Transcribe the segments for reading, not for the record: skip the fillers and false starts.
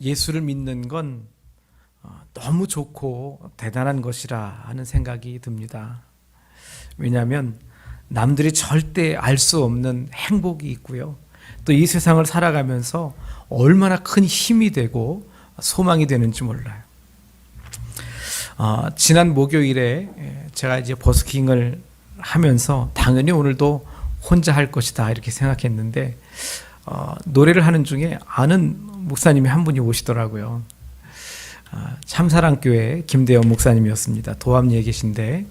예수를 믿는 건 너무 좋고 대단한 것이라 하는 생각이 듭니다. 왜냐하면 남들이 절대 알 수 없는 행복이 있고요. 또 이 세상을 살아가면서 얼마나 큰 힘이 되고 소망이 되는지 몰라요. 지난 목요일에 제가 이제 버스킹을 하면서 당연히 오늘도 혼자 할 것이다 이렇게 생각했는데 노래를 하는 중에 아는 목사님이 한 분이 오시더라고요. 참사랑교회 김대현 목사님이었습니다. 도암리에 계신데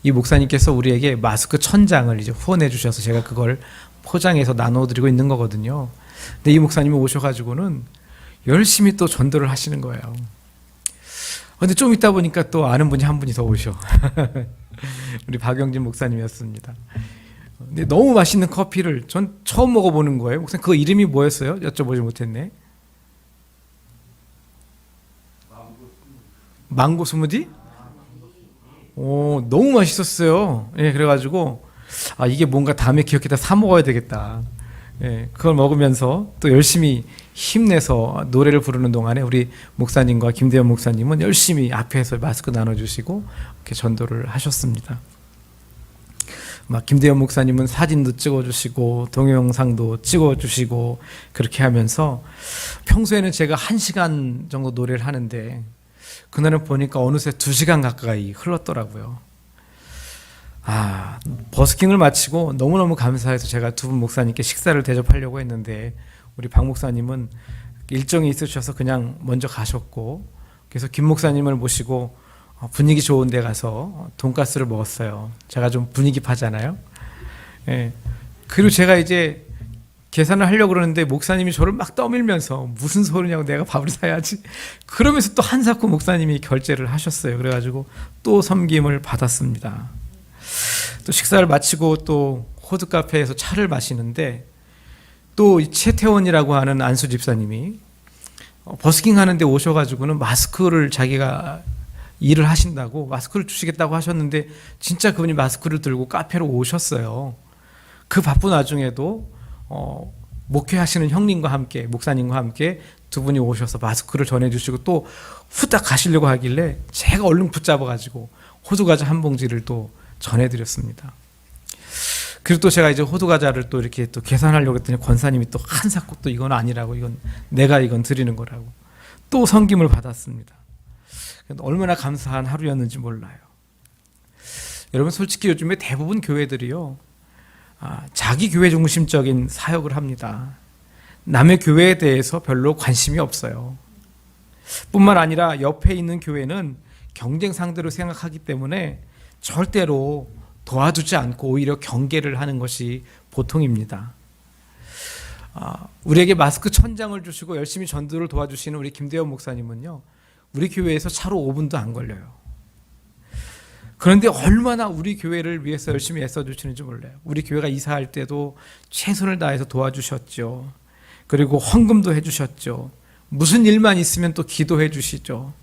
이 목사님께서 우리에게 마스크 1000장을 이제 후원해 주셔서 제가 그걸 포장해서 나눠드리고 있는 거거든요. 근데 이 목사님이 오셔가지고는 열심히 또 전도를 하시는 거예요. 근데 좀 있다 보니까 또 아는 분이 한 분이 더 오셔. 우리 박영진 목사님이었습니다. 근데 너무 맛있는 커피를 전 처음 먹어보는 거예요. 목사님 그 이름이 뭐였어요? 여쭤보지 못했네. 망고 스무디? 오, 너무 맛있었어요. 예, 그래가지고 이게 뭔가 다음에 기억해다 사 먹어야 되겠다. 예, 그걸 먹으면서 또 열심히 힘내서 노래를 부르는 동안에 우리 목사님과 김대현 목사님은 열심히 앞에서 마스크 나눠주시고 이렇게 전도를 하셨습니다. 막 김대현 목사님은 사진도 찍어주시고 동영상도 찍어주시고 그렇게 하면서 평소에는 제가 1시간 정도 노래를 하는데 그날은 보니까 어느새 2시간 가까이 흘렀더라고요. 버스킹을 마치고 너무너무 감사해서 제가 두 분 목사님께 식사를 대접하려고 했는데 우리 박 목사님은 일정이 있으셔서 그냥 먼저 가셨고 그래서 김 목사님을 모시고 분위기 좋은 데 가서 돈가스를 먹었어요. 제가 좀 분위기 파잖아요. 예. 그리고 제가 이제 계산을 하려고 그러는데 목사님이 저를 막 떠밀면서 무슨 소리냐고 내가 밥을 사야지. 그러면서 또 한사코 목사님이 결제를 하셨어요. 그래가지고 또 섬김을 받았습니다. 또 식사를 마치고 또 호두카페에서 차를 마시는데 또 최태원이라고 하는 안수 집사님이 버스킹 하는데 오셔가지고는 마스크를 자기가 일을 하신다고 마스크를 주시겠다고 하셨는데 진짜 그분이 마스크를 들고 카페로 오셨어요. 그 바쁜 와중에도 목회하시는 형님과 함께 목사님과 함께 두 분이 오셔서 마스크를 전해주시고 또 후딱 가시려고 하길래 제가 얼른 붙잡아가지고 호두과자 한 봉지를 또 전해드렸습니다. 그리고 또 제가 이제 호두과자를 또 이렇게 또 계산하려고 했더니 권사님이 또 한사코 또 이건 아니라고 이건 내가 이건 드리는 거라고 또 섬김을 받았습니다. 얼마나 감사한 하루였는지 몰라요. 여러분 솔직히 요즘에 대부분 교회들이요 자기 교회 중심적인 사역을 합니다. 남의 교회에 대해서 별로 관심이 없어요. 뿐만 아니라 옆에 있는 교회는 경쟁 상대로 생각하기 때문에 절대로 도와주지 않고 오히려 경계를 하는 것이 보통입니다. 우리에게 마스크 1000장을 주시고 열심히 전도를 도와주시는 우리 김대현 목사님은요 우리 교회에서 차로 5분도 안 걸려요. 그런데 얼마나 우리 교회를 위해서 열심히 애써주시는지 몰라요. 우리 교회가 이사할 때도 최선을 다해서 도와주셨죠. 그리고 헌금도 해주셨죠. 무슨 일만 있으면 또 기도해 주시죠.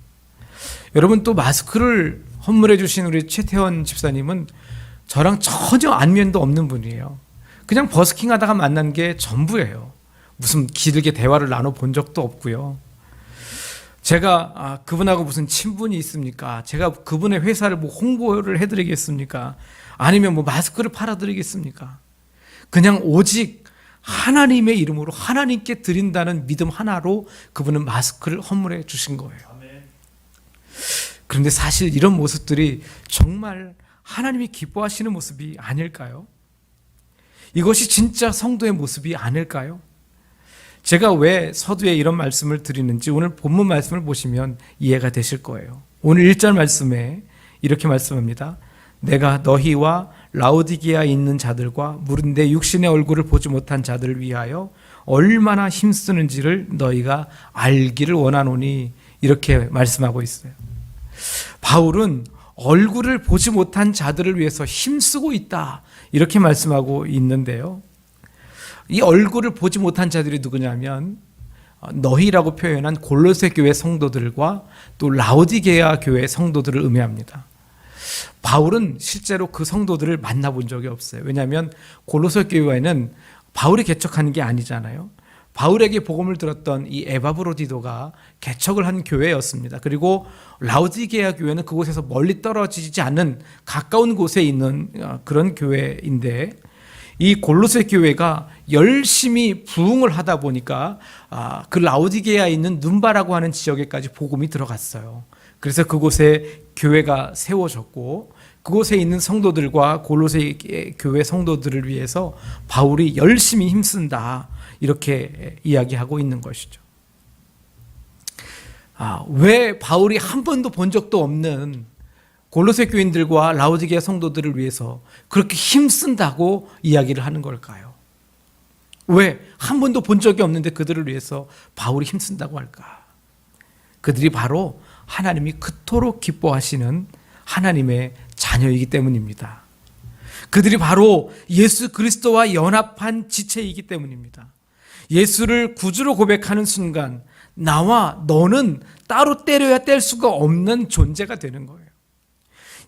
여러분 또 마스크를 헌물해 주신 우리 최태원 집사님은 저랑 전혀 안면도 없는 분이에요. 그냥 버스킹 하다가 만난 게 전부예요. 무슨 길게 대화를 나눠본 적도 없고요. 제가 그분하고 무슨 친분이 있습니까? 제가 그분의 회사를 뭐 홍보를 해드리겠습니까? 아니면 뭐 마스크를 팔아드리겠습니까? 그냥 오직 하나님의 이름으로 하나님께 드린다는 믿음 하나로 그분은 마스크를 헌물해 주신 거예요. 그런데 사실 이런 모습들이 정말 하나님이 기뻐하시는 모습이 아닐까요? 이것이 진짜 성도의 모습이 아닐까요? 제가 왜 서두에 이런 말씀을 드리는지 오늘 본문 말씀을 보시면 이해가 되실 거예요. 오늘 1절 말씀에 이렇게 말씀합니다. 내가 너희와 라오디게아에 있는 자들과 무릇 내 육신의 얼굴을 보지 못한 자들을 위하여 얼마나 힘쓰는지를 너희가 알기를 원하노니 이렇게 말씀하고 있어요. 바울은 얼굴을 보지 못한 자들을 위해서 힘쓰고 있다 이렇게 말씀하고 있는데요. 이 얼굴을 보지 못한 자들이 누구냐면 너희라고 표현한 골로새 교회 성도들과 또 라오디게아 교회 성도들을 의미합니다. 바울은 실제로 그 성도들을 만나본 적이 없어요. 왜냐하면 골로새 교회는 바울이 개척하는 게 아니잖아요. 바울에게 복음을 들었던 이 에바브로디도가 개척을 한 교회였습니다. 그리고 라우디게아 교회는 그곳에서 멀리 떨어지지 않는 가까운 곳에 있는 그런 교회인데, 이 골로새 교회가 열심히 부흥을 하다 보니까 그 라우디게아에 있는 눈바라고 하는 지역에까지 복음이 들어갔어요. 그래서 그곳에 교회가 세워졌고, 그곳에 있는 성도들과 골로새 교회 성도들을 위해서 바울이 열심히 힘쓴다, 이렇게 이야기하고 있는 것이죠. 왜 바울이 한 번도 본 적도 없는 골로새 교인들과 라우디게아 성도들을 위해서 그렇게 힘쓴다고 이야기를 하는 걸까요? 왜 한 번도 본 적이 없는데 그들을 위해서 바울이 힘쓴다고 할까? 그들이 바로 하나님이 그토록 기뻐하시는 하나님의 자녀이기 때문입니다. 그들이 바로 예수 그리스도와 연합한 지체이기 때문입니다. 예수를 구주로 고백하는 순간 나와 너는 따로 떼려야 뗄 수가 없는 존재가 되는 거예요.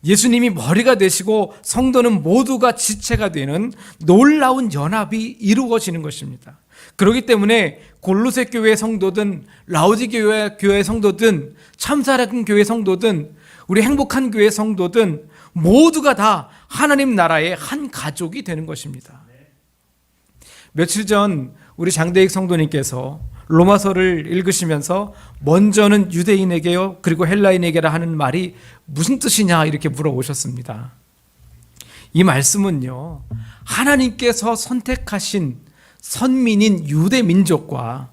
예수님이 머리가 되시고 성도는 모두가 지체가 되는 놀라운 연합이 이루어지는 것입니다. 그렇기 때문에 골로새 교회 성도든 라우디게아 교회 성도든 참사랑교회 교회 성도든 우리 행복한 교회 성도든 모두가 다 하나님 나라의 한 가족이 되는 것입니다. 며칠 전 우리 장대익 성도님께서 로마서를 읽으시면서 먼저는 유대인에게요 그리고 헬라인에게라 하는 말이 무슨 뜻이냐 이렇게 물어보셨습니다. 이 말씀은요, 하나님께서 선택하신 선민인 유대 민족과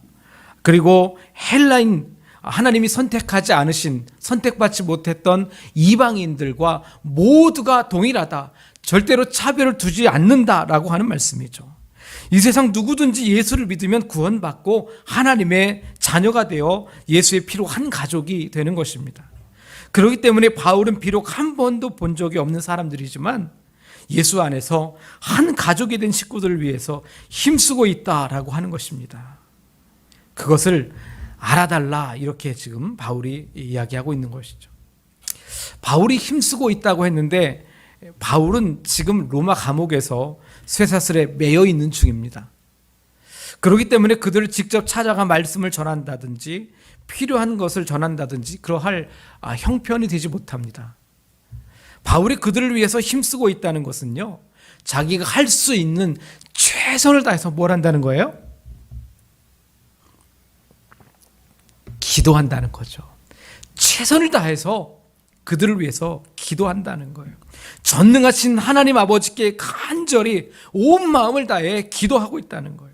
그리고 헬라인, 하나님이 선택하지 않으신, 선택받지 못했던 이방인들과 모두가 동일하다, 절대로 차별을 두지 않는다라고 하는 말씀이죠. 이 세상 누구든지 예수를 믿으면 구원받고 하나님의 자녀가 되어 예수의 피로 한 가족이 되는 것입니다. 그렇기 때문에 바울은 비록 한 번도 본 적이 없는 사람들이지만 예수 안에서 한 가족이 된 식구들을 위해서 힘쓰고 있다라고 하는 것입니다. 그것을 알아달라, 이렇게 지금 바울이 이야기하고 있는 것이죠. 바울이 힘쓰고 있다고 했는데 바울은 지금 로마 감옥에서 쇠사슬에 매여 있는 중입니다. 그렇기 때문에 그들을 직접 찾아가 말씀을 전한다든지 필요한 것을 전한다든지 그러할 형편이 되지 못합니다. 바울이 그들을 위해서 힘쓰고 있다는 것은요, 자기가 할 수 있는 최선을 다해서 뭘 한다는 거예요? 기도한다는 거죠. 최선을 다해서 그들을 위해서 기도한다는 거예요. 전능하신 하나님 아버지께 간절히 온 마음을 다해 기도하고 있다는 거예요.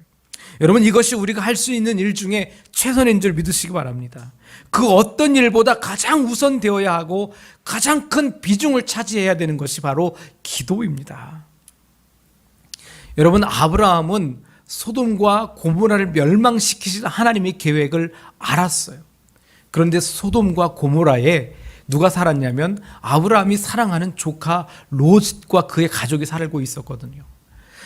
여러분, 이것이 우리가 할 수 있는 일 중에 최선인 줄 믿으시기 바랍니다. 그 어떤 일보다 가장 우선되어야 하고 가장 큰 비중을 차지해야 되는 것이 바로 기도입니다. 여러분, 아브라함은 소돔과 고모라를 멸망시키실 하나님의 계획을 알았어요. 그런데 소돔과 고모라에 누가 살았냐면 아브라함이 사랑하는 조카 롯과 그의 가족이 살고 있었거든요.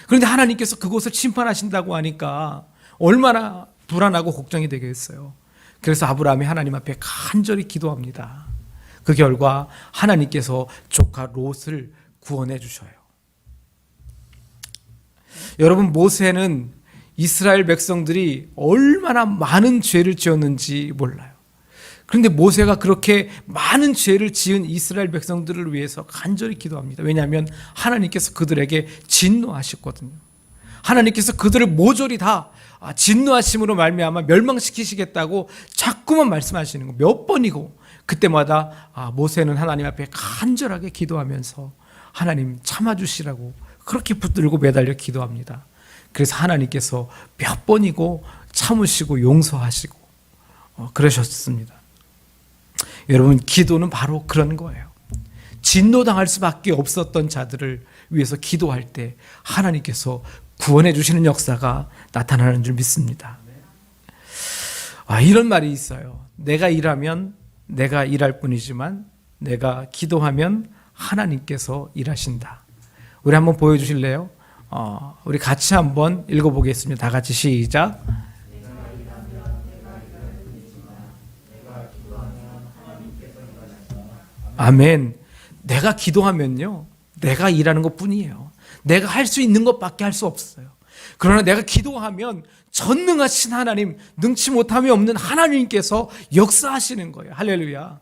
그런데 하나님께서 그곳을 침판하신다고 하니까 얼마나 불안하고 걱정이 되겠어요. 그래서 아브라함이 하나님 앞에 간절히 기도합니다. 그 결과 하나님께서 조카 롯을 구원해 주셔요. 여러분, 모세는 이스라엘 백성들이 얼마나 많은 죄를 지었는지 몰라요. 그런데 모세가 그렇게 많은 죄를 지은 이스라엘 백성들을 위해서 간절히 기도합니다. 왜냐하면 하나님께서 그들에게 진노하셨거든요. 하나님께서 그들을 모조리 다 진노하심으로 말미암아 멸망시키시겠다고 자꾸만 말씀하시는 거 몇 번이고, 그때마다 모세는 하나님 앞에 간절하게 기도하면서 하나님 참아주시라고 그렇게 붙들고 매달려 기도합니다. 그래서 하나님께서 몇 번이고 참으시고 용서하시고 그러셨습니다. 여러분, 기도는 바로 그런 거예요. 진노당할 수밖에 없었던 자들을 위해서 기도할 때 하나님께서 구원해 주시는 역사가 나타나는 줄 믿습니다. 이런 말이 있어요. 내가 일하면 내가 일할 뿐이지만 내가 기도하면 하나님께서 일하신다. 우리 한번 보여주실래요? 우리 같이 한번 읽어보겠습니다. 다 같이 시작. 아멘. 내가 기도하면요, 내가 일하는 것 뿐이에요. 내가 할 수 있는 것밖에 할 수 없어요. 그러나 내가 기도하면 전능하신 하나님, 능치 못함이 없는 하나님께서 역사하시는 거예요. 할렐루야.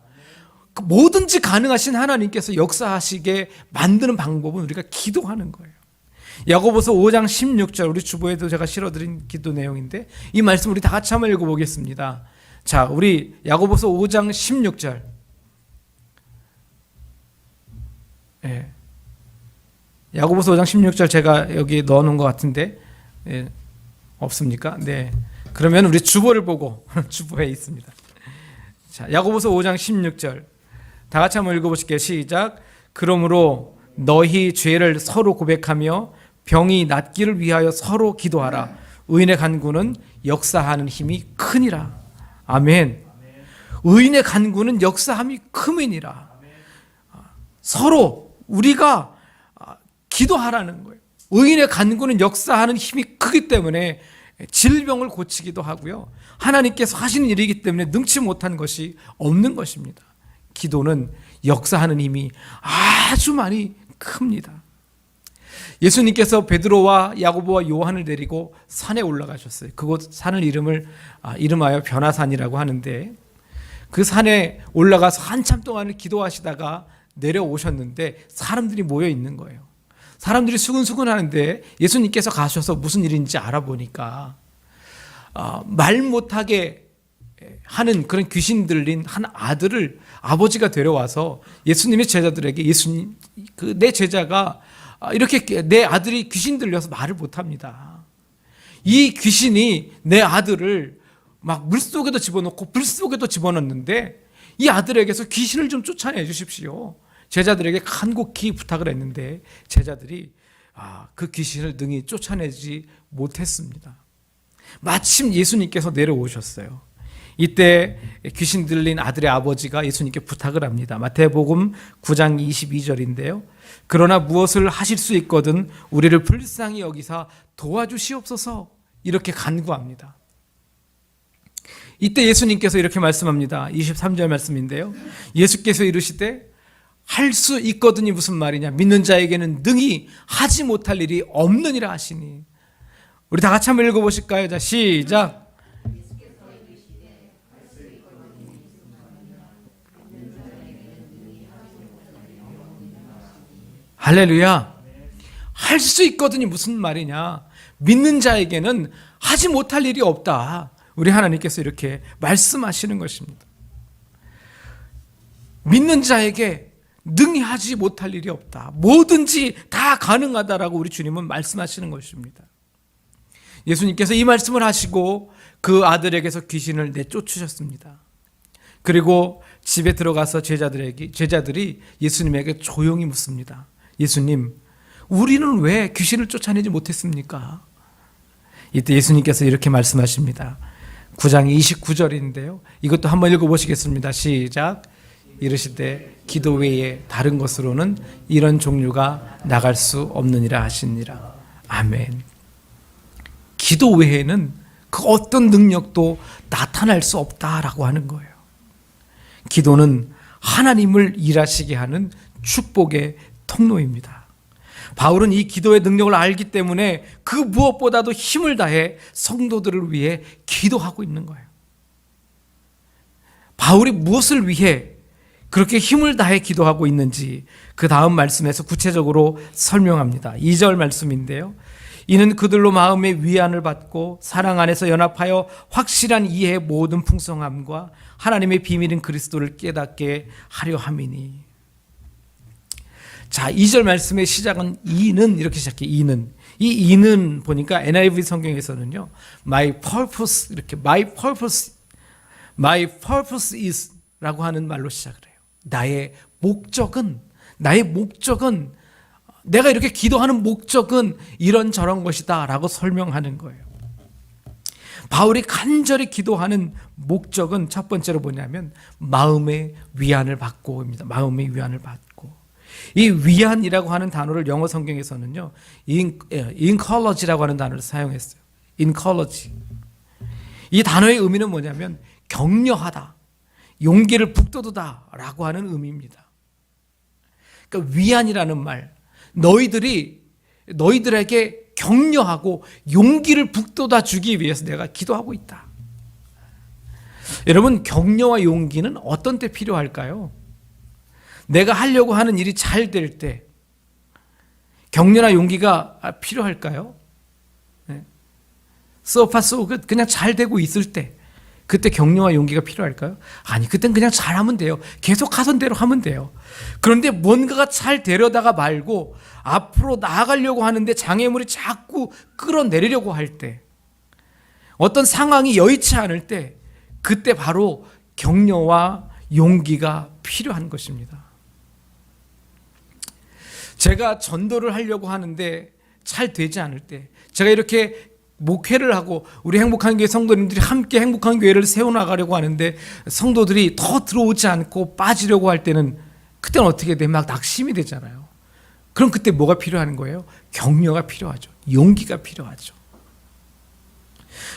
뭐든지 가능하신 하나님께서 역사하시게 만드는 방법은 우리가 기도하는 거예요. 야고보서 5장 16절, 우리 주보에도 제가 실어드린 기도 내용인데 이 말씀 우리 다 같이 한번 읽어보겠습니다. 자, 우리 야고보서 5장 16절. 예. 야고보서 5장 16절 제가 여기 넣어놓은 것 같은데 없습니까? 네. 그러면 우리 주보를 보고 주보에 있습니다. 자, 야고보서 5장 16절 다 같이 한번 읽어보실게요. 시작. 그러므로 너희 죄를 서로 고백하며 병이 낫기를 위하여 서로 기도하라. 의인의 간구는 역사하는 힘이 크니라. 아멘. 의인의 간구는 역사함이 크니라. 서로 우리가 기도하라는 거예요. 의인의 간구는 역사하는 힘이 크기 때문에 질병을 고치기도 하고요. 하나님께서 하시는 일이기 때문에 능치 못한 것이 없는 것입니다. 기도는 역사하는 힘이 아주 많이 큽니다. 예수님께서 베드로와 야고보와 요한을 데리고 산에 올라가셨어요. 그곳 산을 이름하여 변화산이라고 하는데 그 산에 올라가서 한참 동안을 기도하시다가 내려오셨는데 사람들이 모여 있는 거예요. 사람들이 수근수근 하는데 예수님께서 가셔서 무슨 일인지 알아보니까 말 못하게 하는 그런 귀신 들린 한 아들을 아버지가 데려와서 예수님의 제자들에게 예수님, 내 제자가 이렇게 내 아들이 귀신 들려서 말을 못합니다. 이 귀신이 내 아들을 막 물속에도 집어넣고 불속에도 집어넣는데 이 아들에게서 귀신을 좀 쫓아내 주십시오. 제자들에게 간곡히 부탁을 했는데 제자들이 그 귀신을 능히 쫓아내지 못했습니다. 마침 예수님께서 내려오셨어요. 이때 귀신 들린 아들의 아버지가 예수님께 부탁을 합니다. 마태복음 9장 22절인데요. 그러나 무엇을 하실 수 있거든 우리를 불쌍히 여기사 도와주시옵소서, 이렇게 간구합니다. 이때 예수님께서 이렇게 말씀합니다. 23절 말씀인데요. 예수께서 이르시되 할 수 있거든이 무슨 말이냐, 믿는 자에게는 능히 하지 못할 일이 없느니라 하시니. 우리 다 같이 한번 읽어보실까요? 자, 시작. 할렐루야. 할 수 있거든이 무슨 말이냐, 믿는 자에게는 하지 못할 일이 없다. 우리 하나님께서 이렇게 말씀하시는 것입니다. 믿는 자에게 능히 하지 못할 일이 없다. 뭐든지 다 가능하다라고 우리 주님은 말씀하시는 것입니다. 예수님께서 이 말씀을 하시고 그 아들에게서 귀신을 내쫓으셨습니다. 그리고 집에 들어가서 제자들이 예수님에게 조용히 묻습니다. 예수님, 우리는 왜 귀신을 쫓아내지 못했습니까? 이때 예수님께서 이렇게 말씀하십니다. 9장 29절인데요. 이것도 한번 읽어보시겠습니다. 시작. 이르시되 기도 외에 다른 것으로는 이런 종류가 나갈 수 없느니라 하시니라. 아멘. 기도 외에는 그 어떤 능력도 나타날 수 없다라고 하는 거예요. 기도는 하나님을 일하시게 하는 축복의 통로입니다. 바울은 이 기도의 능력을 알기 때문에 그 무엇보다도 힘을 다해 성도들을 위해 기도하고 있는 거예요. 바울이 무엇을 위해 그렇게 힘을 다해 기도하고 있는지 그 다음 말씀에서 구체적으로 설명합니다. 2절 말씀인데요. 이는 그들로 마음의 위안을 받고 사랑 안에서 연합하여 확실한 이해의 모든 풍성함과 하나님의 비밀인 그리스도를 깨닫게 하려 함이니. 자, 2절 말씀의 시작은 이는 이렇게 시작해요. 이는. 이 이는 보니까 NIV 성경에서는요, my purpose, 이렇게 my purpose is 라고 하는 말로 시작을 해요. 나의 목적은 내가 이렇게 기도하는 목적은 이런저런 것이다 라고 설명하는 거예요. 바울이 간절히 기도하는 목적은 첫 번째로 뭐냐면 마음의 위안을 받고입니다. 마음의 위안을 받고. 이 위안이라고 하는 단어를 영어 성경에서는요, encourage라고 하는 단어를 사용했어요. encourage. 이 단어의 의미는 뭐냐면 격려하다, 용기를 북돋우다라고 하는 의미입니다. 그러니까 위안이라는 말, 너희들에게 격려하고 용기를 북돋아 주기 위해서 내가 기도하고 있다. 여러분, 격려와 용기는 어떤 때 필요할까요? 내가 하려고 하는 일이 잘 될 때 격려나 용기가 필요할까요? 그냥 잘 되고 있을 때 그때 격려와 용기가 필요할까요? 아니, 그땐 그냥 잘하면 돼요. 계속 하던 대로 하면 돼요. 그런데 뭔가가 잘 되려다가 말고 앞으로 나아가려고 하는데 장애물이 자꾸 끌어내리려고 할 때, 어떤 상황이 여의치 않을 때, 그때 바로 격려와 용기가 필요한 것입니다. 제가 전도를 하려고 하는데 잘 되지 않을 때, 제가 이렇게 목회를 하고 우리 행복한 교회 성도님들이 함께 행복한 교회를 세워나가려고 하는데 성도들이 더 들어오지 않고 빠지려고 할 때는, 그때는 어떻게 돼? 막 낙심이 되잖아요. 그럼 그때 뭐가 필요한 거예요? 격려가 필요하죠. 용기가 필요하죠.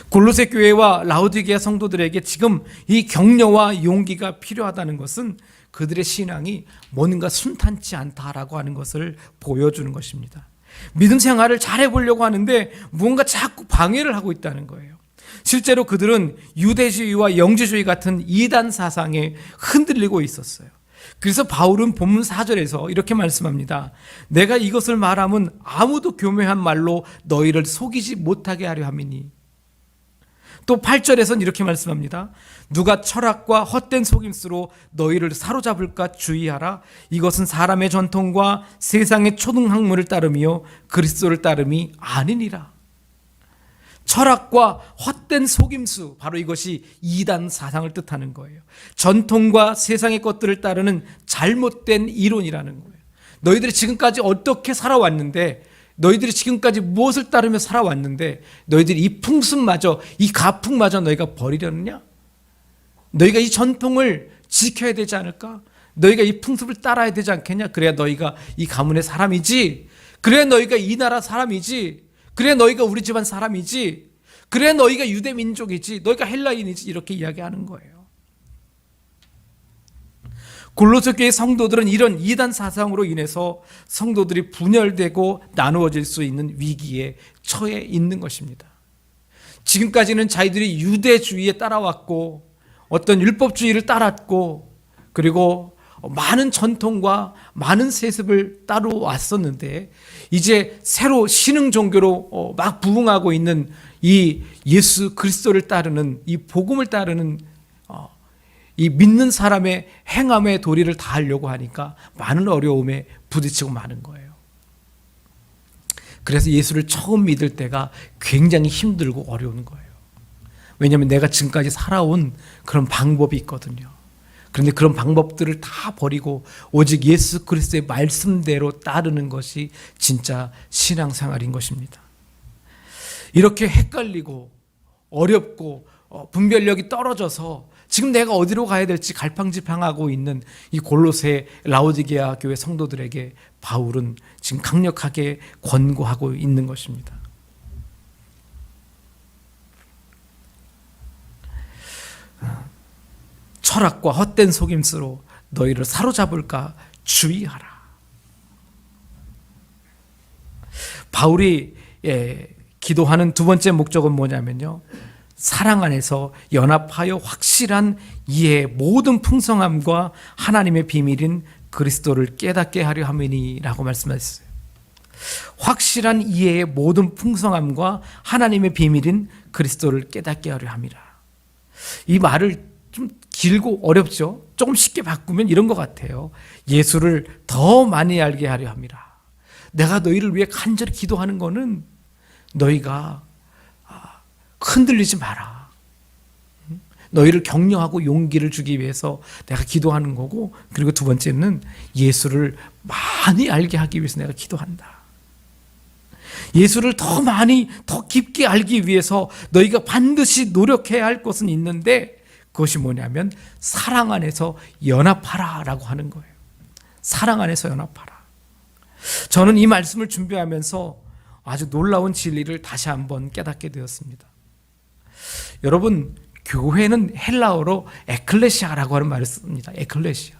골로새 교회와 라오디게아 성도들에게 지금 이 격려와 용기가 필요하다는 것은 그들의 신앙이 뭔가 순탄치 않다라고 하는 것을 보여주는 것입니다. 믿음 생활을 잘해보려고 하는데 무언가 자꾸 방해를 하고 있다는 거예요. 실제로 그들은 유대주의와 영지주의 같은 이단 사상에 흔들리고 있었어요. 그래서 바울은 본문 4절에서 이렇게 말씀합니다. 내가 이것을 말하면 아무도 교묘한 말로 너희를 속이지 못하게 하려 함이니. 또 8절에서는 이렇게 말씀합니다. 누가 철학과 헛된 속임수로 너희를 사로잡을까 주의하라. 이것은 사람의 전통과 세상의 초등학문을 따르며 그리스도를 따름이 아니니라. 철학과 헛된 속임수, 바로 이것이 이단 사상을 뜻하는 거예요. 전통과 세상의 것들을 따르는 잘못된 이론이라는 거예요. 너희들이 지금까지 어떻게 살아왔는데, 너희들이 지금까지 무엇을 따르며 살아왔는데 너희들이 이 풍습마저, 이 가풍마저 너희가 버리려느냐? 너희가 이 전통을 지켜야 되지 않을까? 너희가 이 풍습을 따라야 되지 않겠냐? 그래야 너희가 이 가문의 사람이지, 그래야 너희가 이 나라 사람이지, 그래야 너희가 우리 집안 사람이지, 그래야 너희가 유대 민족이지, 너희가 헬라인이지, 이렇게 이야기하는 거예요. 골로새 교회 성도들은 이런 이단 사상으로 인해서 성도들이 분열되고 나누어질 수 있는 위기에 처해 있는 것입니다. 지금까지는 자기들이 유대주의에 따라왔고 어떤 율법주의를 따랐고 그리고 많은 전통과 많은 세습을 따라왔었는데, 이제 새로 신흥 종교로 막 부흥하고 있는 이 예수 그리스도를 따르는, 이 복음을 따르는 이 믿는 사람의 행함의 도리를 다하려고 하니까 많은 어려움에 부딪히고 마는 거예요. 그래서 예수를 처음 믿을 때가 굉장히 힘들고 어려운 거예요. 왜냐하면 내가 지금까지 살아온 그런 방법이 있거든요. 그런데 그런 방법들을 다 버리고 오직 예수 그리스도의 말씀대로 따르는 것이 진짜 신앙생활인 것입니다. 이렇게 헷갈리고 어렵고 분별력이 떨어져서 지금 내가 어디로 가야 될지 갈팡질팡하고 있는 이 골로새 라오디게아 교회 성도들에게 바울은 지금 강력하게 권고하고 있는 것입니다. 철학과 헛된 속임수로 너희를 사로잡을까 주의하라. 바울이 기도하는 두 번째 목적은 뭐냐면요, 사랑 안에서 연합하여 확실한 이해의 모든 풍성함과 하나님의 비밀인 그리스도를 깨닫게 하려 함이니라고 말씀하셨어요. 확실한 이해의 모든 풍성함과 하나님의 비밀인 그리스도를 깨닫게 하려 함이라. 이 말을 좀 길고 어렵죠. 조금 쉽게 바꾸면 이런 것 같아요. 예수를 더 많이 알게 하려 함이라. 내가 너희를 위해 간절히 기도하는 거는 너희가 흔들리지 마라. 너희를 격려하고 용기를 주기 위해서 내가 기도하는 거고, 그리고 두 번째는 예수를 많이 알게 하기 위해서 내가 기도한다. 예수를 더 많이, 더 깊게 알기 위해서 너희가 반드시 노력해야 할 것은 있는데, 그것이 뭐냐면 사랑 안에서 연합하라 라고 하는 거예요. 사랑 안에서 연합하라. 저는 이 말씀을 준비하면서 아주 놀라운 진리를 다시 한번 깨닫게 되었습니다. 여러분, 교회는 헬라어로 에클레시아라고 하는 말을 씁니다. 에클레시아.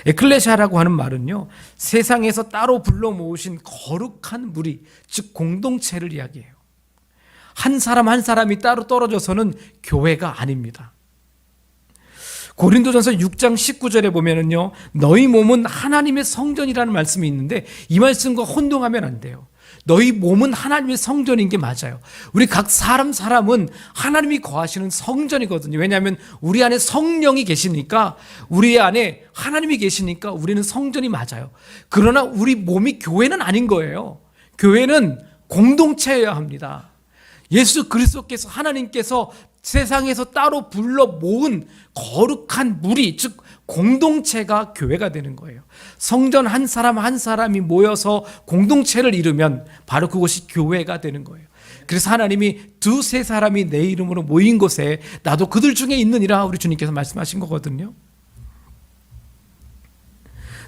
에클레시아라고 하는 말은요, 세상에서 따로 불러 모으신 거룩한 무리, 즉 공동체를 이야기해요. 한 사람 한 사람이 따로 떨어져서는 교회가 아닙니다. 고린도전서 6장 19절에 보면은요, 너희 몸은 하나님의 성전이라는 말씀이 있는데 이 말씀과 혼동하면 안 돼요. 너희 몸은 하나님의 성전인 게 맞아요. 우리 각 사람은 하나님이 거하시는 성전이거든요. 왜냐하면 우리 안에 성령이 계시니까, 우리 안에 하나님이 계시니까 우리는 성전이 맞아요. 그러나 우리 몸이 교회는 아닌 거예요. 교회는 공동체여야 합니다. 예수 그리스도께서, 하나님께서 세상에서 따로 불러 모은 거룩한 무리, 즉 공동체가 교회가 되는 거예요. 성전 한 사람 한 사람이 모여서 공동체를 이루면 바로 그것이 교회가 되는 거예요. 그래서 하나님이 두세 사람이 내 이름으로 모인 곳에 나도 그들 중에 있느니라, 우리 주님께서 말씀하신 거거든요.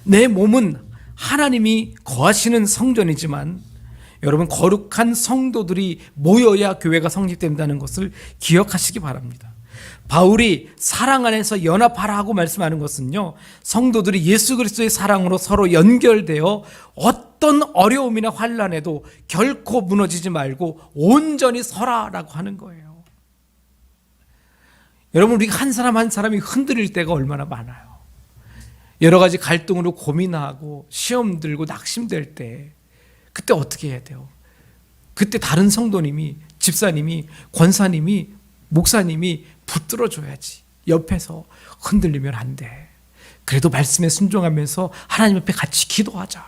내 몸은 하나님이 거하시는 성전이지만 여러분, 거룩한 성도들이 모여야 교회가 성립된다는 것을 기억하시기 바랍니다. 바울이 사랑 안에서 연합하라 하고 말씀하는 것은요, 성도들이 예수 그리스도의 사랑으로 서로 연결되어 어떤 어려움이나 환난에도 결코 무너지지 말고 온전히 서라라고 하는 거예요. 여러분, 우리가 한 사람 한 사람이 흔들릴 때가 얼마나 많아요. 여러 가지 갈등으로 고민하고 시험 들고 낙심될 때, 그때 어떻게 해야 돼요? 그때 다른 성도님이, 집사님이, 권사님이, 목사님이 붙들어줘야지. 옆에서 흔들리면 안 돼. 그래도 말씀에 순종하면서 하나님 앞에 같이 기도하자.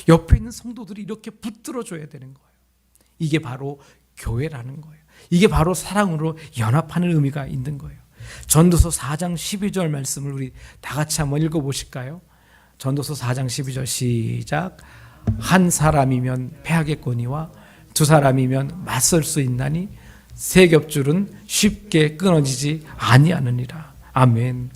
옆에 있는 성도들이 이렇게 붙들어줘야 되는 거예요. 이게 바로 교회라는 거예요. 이게 바로 사랑으로 연합하는 의미가 있는 거예요. 전도서 4장 12절 말씀을 우리 다 같이 한번 읽어보실까요? 전도서 4장 12절 시작. 한 사람이면 패하겠거니와 두 사람이면 맞설 수 있나니 세 겹줄은 쉽게 끊어지지 아니하느니라. 아멘.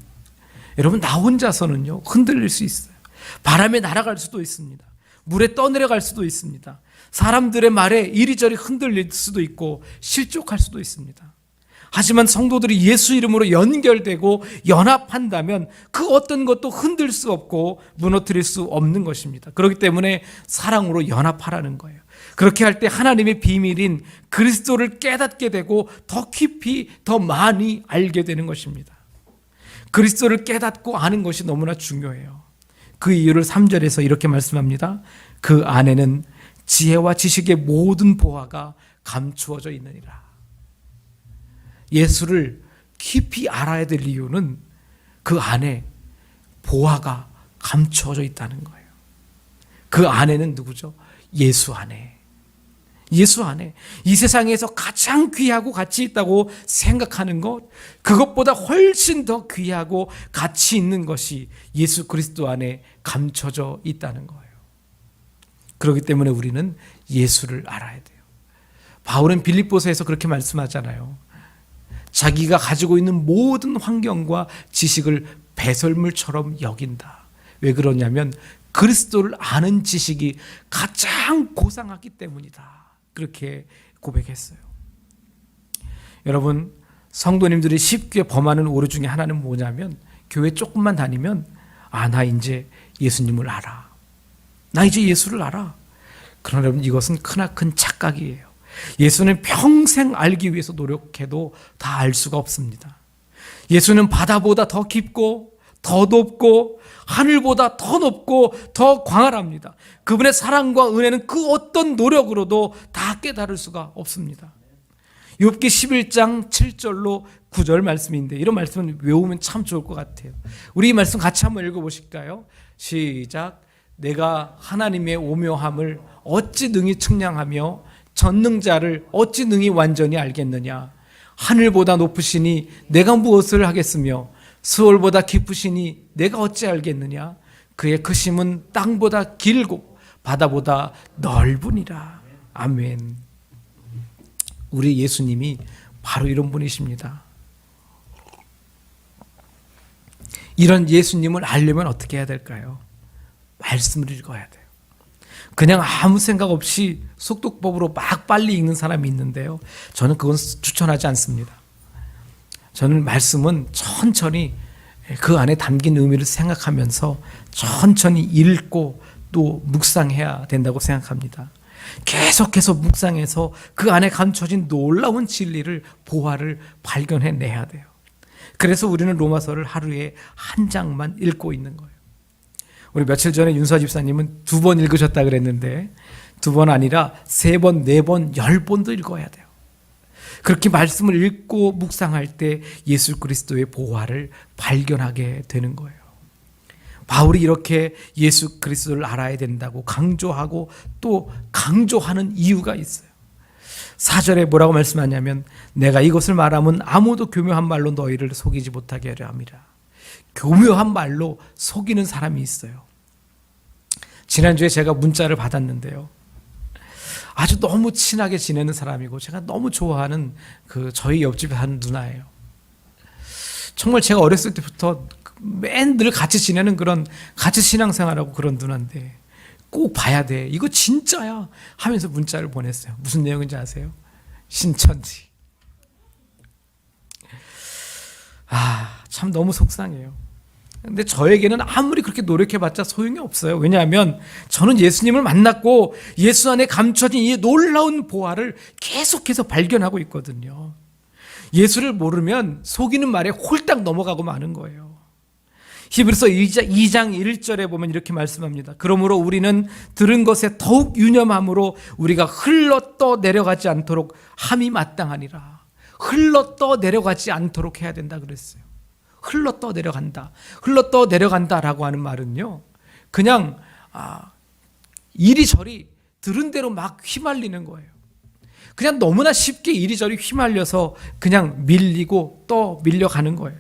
여러분, 나 혼자서는요 흔들릴 수 있어요. 바람에 날아갈 수도 있습니다. 물에 떠내려갈 수도 있습니다. 사람들의 말에 이리저리 흔들릴 수도 있고 실족할 수도 있습니다. 하지만 성도들이 예수 이름으로 연결되고 연합한다면 그 어떤 것도 흔들 수 없고 무너뜨릴 수 없는 것입니다. 그렇기 때문에 사랑으로 연합하라는 거예요. 그렇게 할 때 하나님의 비밀인 그리스도를 깨닫게 되고 더 깊이 더 많이 알게 되는 것입니다. 그리스도를 깨닫고 아는 것이 너무나 중요해요. 그 이유를 3절에서 이렇게 말씀합니다. 그 안에는 지혜와 지식의 모든 보화가 감추어져 있느니라. 예수를 깊이 알아야 될 이유는 그 안에 보화가 감추어져 있다는 거예요. 그 안에는 누구죠? 예수 안에. 예수 안에. 이 세상에서 가장 귀하고 가치 있다고 생각하는 것, 그것보다 훨씬 더 귀하고 가치 있는 것이 예수 그리스도 안에 감춰져 있다는 거예요. 그렇기 때문에 우리는 예수를 알아야 돼요. 바울은 빌립보서에서 그렇게 말씀하잖아요. 자기가 가지고 있는 모든 환경과 지식을 배설물처럼 여긴다. 왜 그러냐면 그리스도를 아는 지식이 가장 고상하기 때문이다. 그렇게 고백했어요. 여러분, 성도님들이 쉽게 범하는 오류 중에 하나는 뭐냐면, 교회 조금만 다니면 나 이제 예수님을 알아. 나 이제 예수를 알아. 그러나 여러분, 이것은 크나큰 착각이에요. 예수는 평생 알기 위해서 노력해도 다 알 수가 없습니다. 예수는 바다보다 더 깊고 더 높고 하늘보다 더 높고 더 광활합니다. 그분의 사랑과 은혜는 그 어떤 노력으로도 다 깨달을 수가 없습니다. 욥기 11장 7절로 9절 말씀인데, 이런 말씀은 외우면 참 좋을 것 같아요. 우리 이 말씀 같이 한번 읽어보실까요? 시작. 내가 하나님의 오묘함을 어찌 능히 측량하며 전능자를 어찌 능히 완전히 알겠느냐. 하늘보다 높으시니 내가 무엇을 하겠으며 스월보다 깊으시니 내가 어찌 알겠느냐. 그의 크심은 땅보다 길고 바다보다 넓으니라. 아멘. 우리 예수님이 바로 이런 분이십니다. 이런 예수님을 알려면 어떻게 해야 될까요? 말씀을 읽어야 돼요. 그냥 아무 생각 없이 속독법으로 막 빨리 읽는 사람이 있는데요, 저는 그건 추천하지 않습니다. 저는 말씀은 천천히 그 안에 담긴 의미를 생각하면서 천천히 읽고 또 묵상해야 된다고 생각합니다. 계속해서 묵상해서 그 안에 감춰진 놀라운 진리를, 보화를 발견해내야 돼요. 그래서 우리는 로마서를 하루에 한 장만 읽고 있는 거예요. 우리 며칠 전에 윤서 집사님은 2번 읽으셨다 그랬는데 2번 아니라 3번, 4번, 10번도 읽어야 돼요. 그렇게 말씀을 읽고 묵상할 때 예수 그리스도의 보화를 발견하게 되는 거예요. 바울이 이렇게 예수 그리스도를 알아야 된다고 강조하고 또 강조하는 이유가 있어요. 4절에 뭐라고 말씀하냐면 내가 이것을 말하면 아무도 교묘한 말로 너희를 속이지 못하게 하려 함이라. 교묘한 말로 속이는 사람이 있어요. 지난주에 제가 문자를 받았는데요. 아주 너무 친하게 지내는 사람이고 제가 너무 좋아하는 저희 옆집에 사는 누나예요. 정말 제가 어렸을 때부터 맨 늘 같이 지내는 그런 같이 신앙생활하고 그런 누나인데 꼭 봐야 돼. 이거 진짜야 하면서 문자를 보냈어요. 무슨 내용인지 아세요? 신천지. 참 너무 속상해요. 근데 저에게는 아무리 그렇게 노력해봤자 소용이 없어요. 왜냐하면 저는 예수님을 만났고 예수 안에 감춰진 이 놀라운 보화를 계속해서 발견하고 있거든요. 예수를 모르면 속이는 말에 홀딱 넘어가고 마는 거예요. 히브리서 2장 1절에 보면 이렇게 말씀합니다. 그러므로 우리는 들은 것에 더욱 유념함으로 우리가 흘러떠 내려가지 않도록 함이 마땅하니라. 흘러떠 내려가지 않도록 해야 된다 그랬어요. 흘러떠 내려간다. 흘러떠 내려간다라고 하는 말은요, 그냥 이리저리 들은 대로 막 휘말리는 거예요. 그냥 너무나 쉽게 이리저리 휘말려서 그냥 밀리고 또 밀려가는 거예요.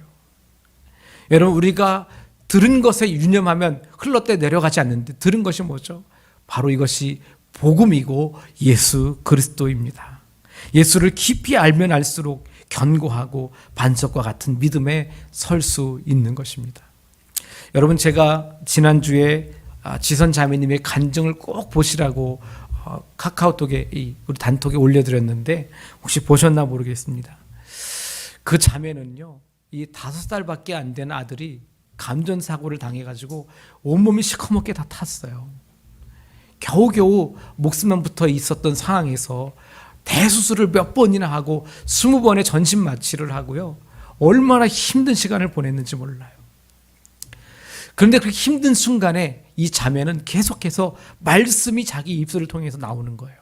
여러분, 우리가 들은 것에 유념하면 흘러떠 내려가지 않는데 들은 것이 뭐죠? 바로 이것이 복음이고 예수 그리스도입니다. 예수를 깊이 알면 알수록 견고하고 반석과 같은 믿음에 설 수 있는 것입니다. 여러분, 제가 지난주에 지선 자매님의 간증을 꼭 보시라고 카카오톡에 우리 단톡에 올려드렸는데 혹시 보셨나 모르겠습니다. 그 자매는요, 이 5살밖에 안 된 아들이 감전사고를 당해가지고 온몸이 시커멓게 다 탔어요. 겨우겨우 목숨만 붙어 있었던 상황에서 대수술을 몇 번이나 하고 20번의 전신 마취를 하고요. 얼마나 힘든 시간을 보냈는지 몰라요. 그런데 그 힘든 순간에 이 자매는 계속해서 말씀이 자기 입술을 통해서 나오는 거예요.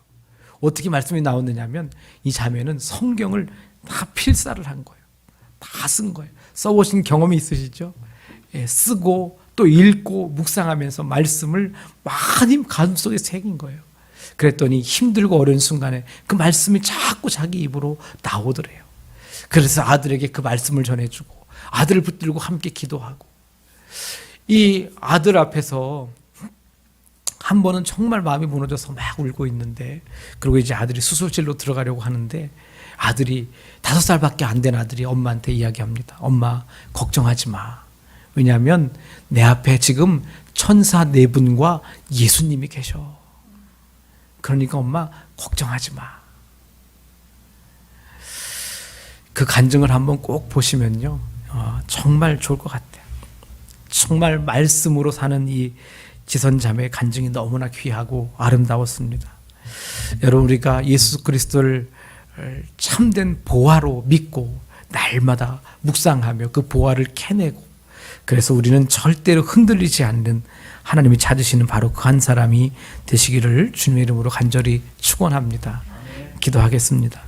어떻게 말씀이 나오느냐면 이 자매는 성경을 다 필사를 한 거예요. 다 쓴 거예요. 써보신 경험이 있으시죠? 쓰고 또 읽고 묵상하면서 말씀을 많이 가슴속에 새긴 거예요. 그랬더니 힘들고 어려운 순간에 그 말씀이 자꾸 자기 입으로 나오더래요. 그래서 아들에게 그 말씀을 전해주고 아들을 붙들고 함께 기도하고, 이 아들 앞에서 한 번은 정말 마음이 무너져서 막 울고 있는데, 그리고 이제 아들이 수술실로 들어가려고 하는데 아들이 5살밖에 안 된 아들이 엄마한테 이야기합니다. 엄마, 걱정하지 마. 왜냐하면 내 앞에 지금 천사 4분과 예수님이 계셔. 그러니까 엄마 걱정하지 마. 그 간증을 한번 꼭 보시면요, 정말 좋을 것 같아요. 정말 말씀으로 사는 이 지선자매의 간증이 너무나 귀하고 아름다웠습니다. 여러분, 우리가 예수 그리스도를 참된 보화로 믿고 날마다 묵상하며 그 보화를 캐내고, 그래서 우리는 절대로 흔들리지 않는 하나님이 찾으시는 바로 그 한 사람이 되시기를 주님의 이름으로 간절히 축원합니다. 기도하겠습니다.